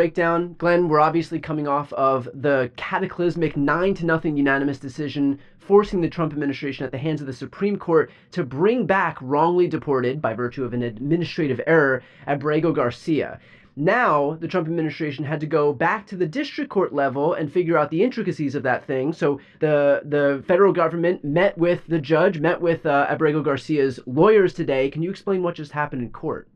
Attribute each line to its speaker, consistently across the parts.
Speaker 1: Breakdown. Glenn, we're obviously coming off of the cataclysmic 9-0 unanimous decision forcing the Trump administration at the hands of the Supreme Court to bring back wrongly deported, by virtue of an administrative error, Abrego Garcia. Now, the Trump administration had to go back to the district court level and figure out the intricacies of that thing. So the federal government met with the judge, met with Abrego Garcia's lawyers today. Can you explain what just happened in court?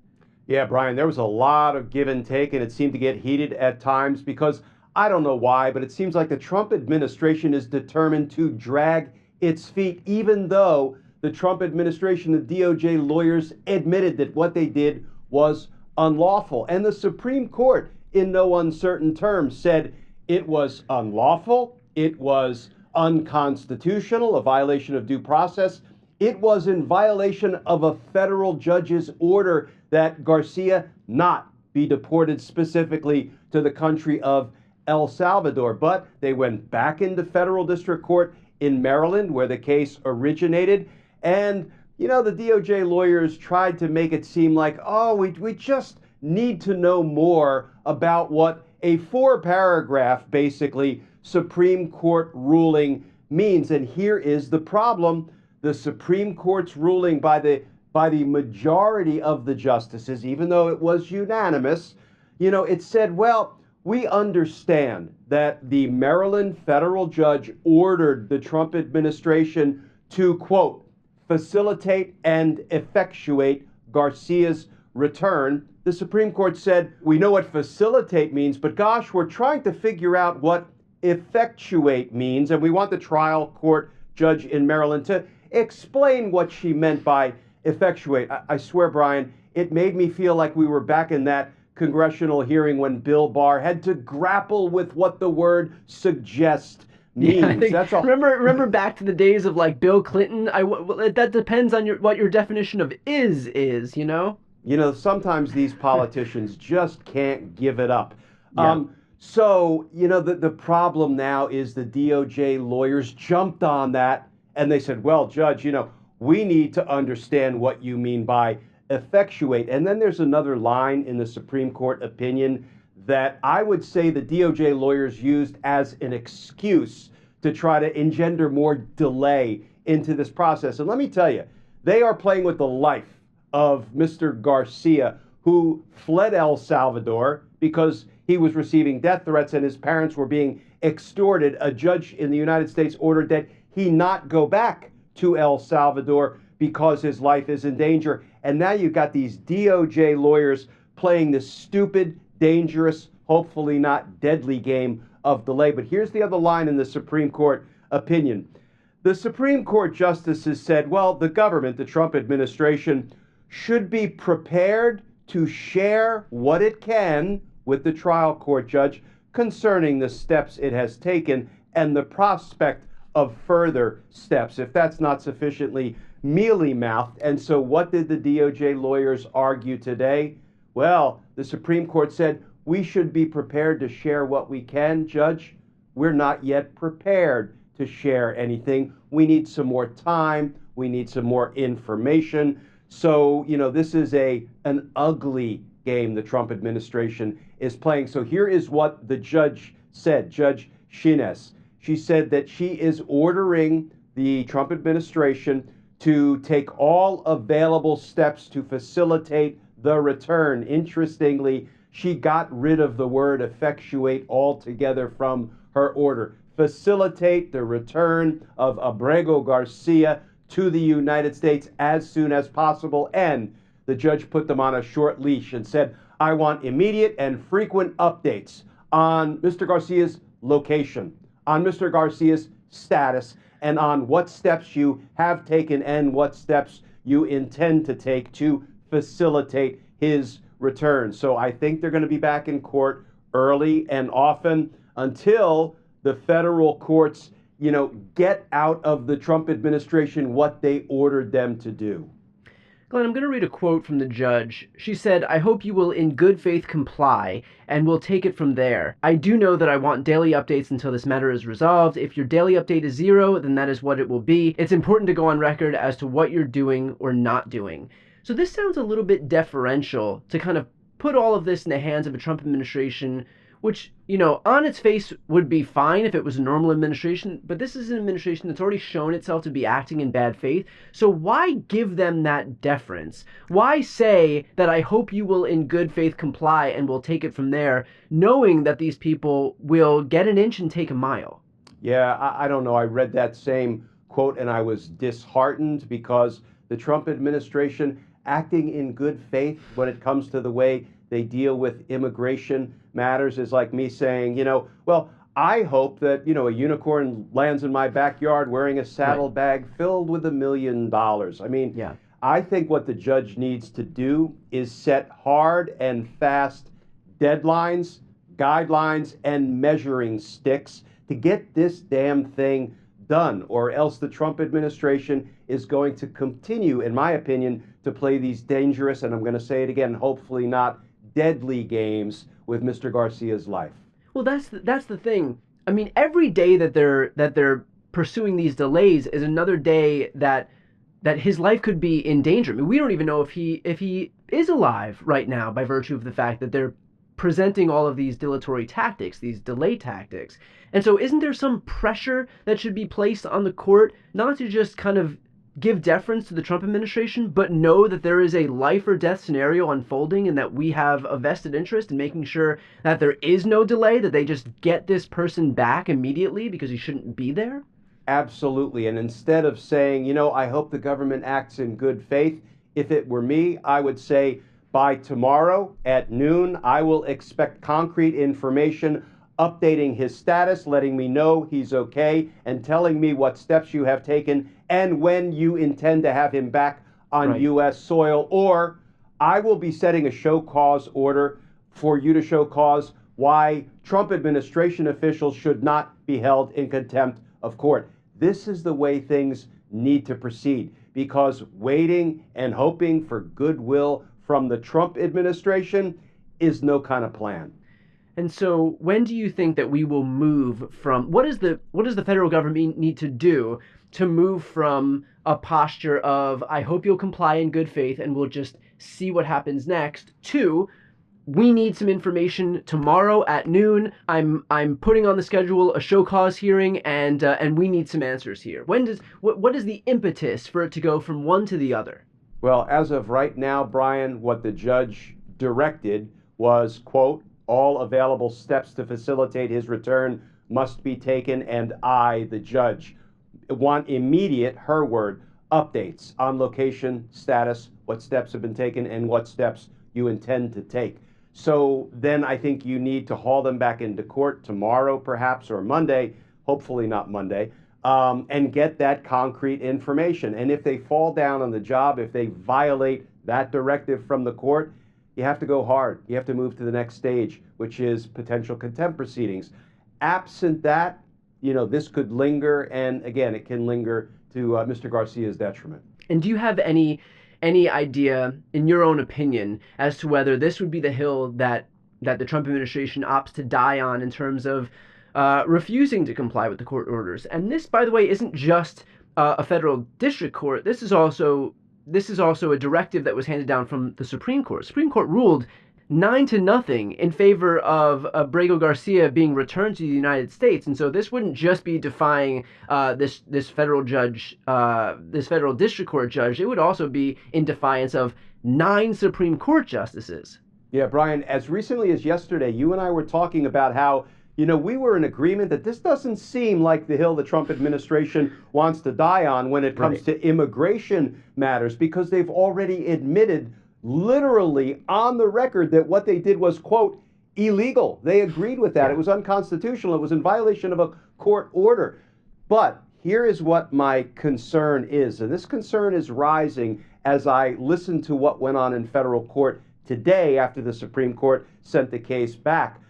Speaker 2: Yeah, Brian, there was a lot of give and take, and it seemed to get heated at times because I don't know why, but it seems like the Trump administration is determined to drag its feet, even though the Trump administration, the DOJ lawyers admitted that what they did was unlawful. And the Supreme Court, in no uncertain terms, said it was unlawful, it was unconstitutional, a violation of due process. It was in violation of a federal judge's order that Garcia not be deported specifically to the country of El Salvador. But they went back into federal district court in Maryland, where the case originated. And, you know, the DOJ lawyers tried to make it seem like, oh, we just need to know more about what a 4-paragraph, basically, Supreme Court ruling means. And here is the problem. The Supreme Court's ruling by the majority of the justices, even though it was unanimous, you know, it said, well, we understand that the Maryland federal judge ordered the Trump administration to, quote, facilitate and effectuate Garcia's return. The Supreme Court said, we know what facilitate means, but gosh, we're trying to figure out what effectuate means, and we want the trial court judge in Maryland to explain what she meant by effectuate. I swear, Brian, it made me feel like we were back in that congressional hearing when Bill Barr had to grapple with what the word suggest means.
Speaker 1: Yeah, I think,
Speaker 2: that's all.
Speaker 1: Remember back to the days of like Bill Clinton? That depends on what your definition of is, you know?
Speaker 2: You know, sometimes these politicians just can't give it up.
Speaker 1: Yeah.
Speaker 2: So, you know, the problem now is the DOJ lawyers jumped on that and they said, well, Judge, you know, we need to understand what you mean by effectuate. And then there's another line in the Supreme Court opinion that I would say the DOJ lawyers used as an excuse to try to engender more delay into this process. And let me tell you, they are playing with the life of Mr. Garcia, who fled El Salvador because he was receiving death threats and his parents were being extorted. A judge in the United States ordered that he not go back to El Salvador because his life is in danger. And now you've got these DOJ lawyers playing this stupid, dangerous, hopefully not deadly game of delay. But here's the other line in the Supreme Court opinion. The Supreme Court justices said, well, the government, the Trump administration, should be prepared to share what it can with the trial court judge concerning the steps it has taken and the prospect of further steps, if that's not sufficiently mealy-mouthed. And so what did the DOJ lawyers argue today? Well, the Supreme Court said, we should be prepared to share what we can, Judge. We're not yet prepared to share anything. We need some more time. We need some more information. So, you know, this is an ugly game the Trump administration is playing. So here is what the judge said, Judge Xinis. She said that she is ordering the Trump administration to take all available steps to facilitate the return. Interestingly, she got rid of the word effectuate altogether from her order. Facilitate the return of Abrego Garcia to the United States as soon as possible. And the judge put them on a short leash and said, I want immediate and frequent updates on Mr. Garcia's location, on Mr. Garcia's status, and on what steps you have taken and what steps you intend to take to facilitate his return. So I think they're going to be back in court early and often until the federal courts, you know, get out of the Trump administration what they ordered them to do.
Speaker 1: Glenn, I'm going to read a quote from the judge. She said, I hope you will in good faith comply, and we'll take it from there. I do know that I want daily updates until this matter is resolved. If your daily update is 0, then that is what it will be. It's important to go on record as to what you're doing or not doing. So this sounds a little bit deferential to kind of put all of this in the hands of a Trump administration, which, on its face would be fine if it was a normal administration, but this is an administration that's already shown itself to be acting in bad faith. So why give them that deference? Why say that I hope you will in good faith comply and we'll take it from there, knowing that these people will get an inch and take a mile?
Speaker 2: Yeah, I don't know. I read that same quote and I was disheartened because the Trump administration acting in good faith when it comes to the way they deal with immigration matters is like me saying, well, I hope that, a unicorn lands in my backyard wearing a saddlebag filled with $1 million. I mean,
Speaker 1: Yeah.
Speaker 2: I think what the judge needs to do is set hard and fast deadlines, guidelines, and measuring sticks to get this damn thing done, or else the Trump administration is going to continue, in my opinion, to play these dangerous, and I'm going to say it again, hopefully not deadly games with Mr. Garcia's life.
Speaker 1: Well, that's the thing. I mean, every day that they're pursuing these delays is another day that his life could be in danger. I mean, we don't even know if he is alive right now by virtue of the fact that they're presenting all of these dilatory tactics, these delay tactics. And so isn't there some pressure that should be placed on the court not to just kind of give deference to the Trump administration, but know that there is a life or death scenario unfolding and that we have a vested interest in making sure that there is no delay, that they just get this person back immediately because he shouldn't be there?
Speaker 2: Absolutely. And instead of saying, I hope the government acts in good faith, if it were me, I would say by tomorrow at noon, I will expect concrete information updating his status, letting me know he's okay, and telling me what steps you have taken and when you intend to have him back on U.S. soil. Or I will be setting a show cause order for you to show cause why Trump administration officials should not be held in contempt of court. This is the way things need to proceed, because waiting and hoping for goodwill from the Trump administration is no kind of plan.
Speaker 1: And so when do you think that we will move from, what does the federal government need to do to move from a posture of, I hope you'll comply in good faith and we'll just see what happens next, to, we need some information tomorrow at noon. I'm putting on the schedule a show cause hearing and we need some answers here. What is the impetus for it to go from one to the other?
Speaker 2: Well, as of right now, Brian, what the judge directed was, quote, all available steps to facilitate his return must be taken, and I, the judge, want immediate, her word, updates on location, status, what steps have been taken, and what steps you intend to take. So then I think you need to haul them back into court tomorrow, perhaps, or Monday, hopefully not Monday, and get that concrete information. And if they fall down on the job, if they violate that directive from the court, you have to go hard. You have to move to the next stage, which is potential contempt proceedings. Absent that, this could linger, and again, it can linger to Mr. Garcia's detriment.
Speaker 1: And do you have any idea, in your own opinion, as to whether this would be the hill that the Trump administration opts to die on in terms of refusing to comply with the court orders? And this, by the way, isn't just a federal district court. This is also a directive that was handed down from the Supreme Court. The Supreme Court ruled 9-0 in favor of Abrego Garcia being returned to the United States. And so this wouldn't just be defying this federal district court judge. It would also be in defiance of 9 Supreme Court justices.
Speaker 2: Yeah, Brian, as recently as yesterday, you and I were talking about how, we were in agreement that this doesn't seem like the hill the Trump administration wants to die on when it comes to immigration matters, because they've already admitted literally on the record that what they did was, quote, illegal. They agreed with that. It was unconstitutional. It was in violation of a court order. But here is what my concern is, and this concern is rising as I listen to what went on in federal court today after the Supreme Court sent the case back.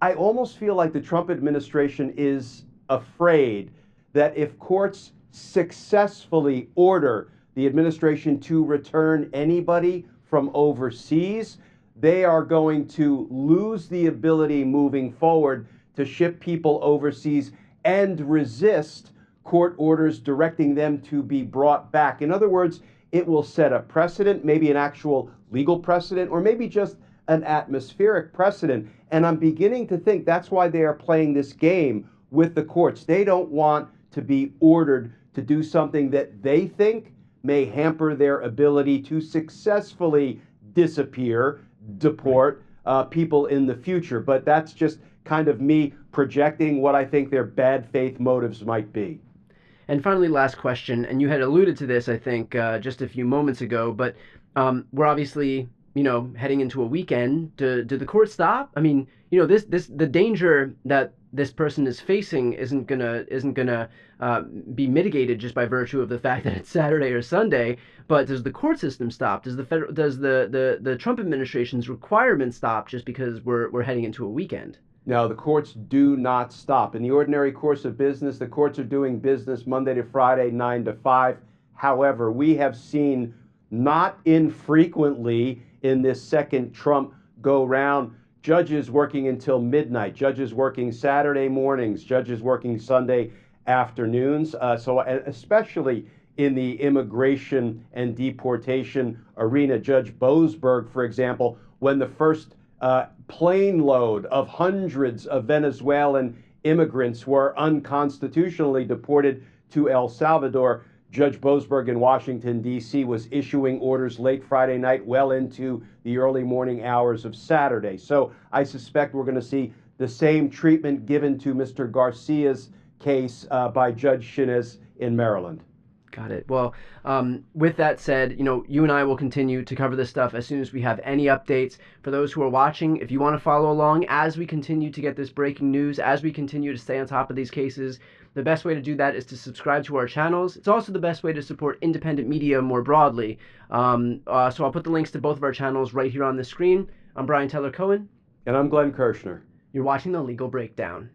Speaker 2: I almost feel like the Trump administration is afraid that if courts successfully order the administration to return anybody from overseas, they are going to lose the ability moving forward to ship people overseas and resist court orders directing them to be brought back. In other words, it will set a precedent, maybe an actual legal precedent, or maybe just an atmospheric precedent. And I'm beginning to think that's why they are playing this game with the courts. They don't want to be ordered to do something that they think may hamper their ability to successfully disappear, deport people in the future. But that's just kind of me projecting what I think their bad faith motives might be.
Speaker 1: And finally, last question, and you had alluded to this, I think, just a few moments ago, but we're obviously, heading into a weekend. Do the courts stop? I mean, the danger that this person is facing isn't gonna be mitigated just by virtue of the fact that it's Saturday or Sunday. But does the court system stop? Does the Trump administration's requirements stop just because we're heading into a weekend?
Speaker 2: No, the courts do not stop. In the ordinary course of business, the courts are doing business Monday to Friday, 9 to 5. However, we have seen not infrequently in this second Trump go round, judges working until midnight, judges working Saturday mornings, judges working Sunday afternoons. So especially in the immigration and deportation arena, Judge Boasberg, for example, when the first plane load of hundreds of Venezuelan immigrants were unconstitutionally deported to El Salvador, Judge Boasberg in Washington, D.C. was issuing orders late Friday night, well into the early morning hours of Saturday. So I suspect we're going to see the same treatment given to Mr. Garcia's case by Judge Xinis in Maryland.
Speaker 1: Got it. Well, with that said, you and I will continue to cover this stuff as soon as we have any updates. For those who are watching, if you want to follow along as we continue to get this breaking news, as we continue to stay on top of these cases, the best way to do that is to subscribe to our channels. It's also the best way to support independent media more broadly. So I'll put the links to both of our channels right here on the screen. I'm Brian Teller Cohen.
Speaker 2: And I'm Glenn Kirshner.
Speaker 1: You're watching The Legal Breakdown.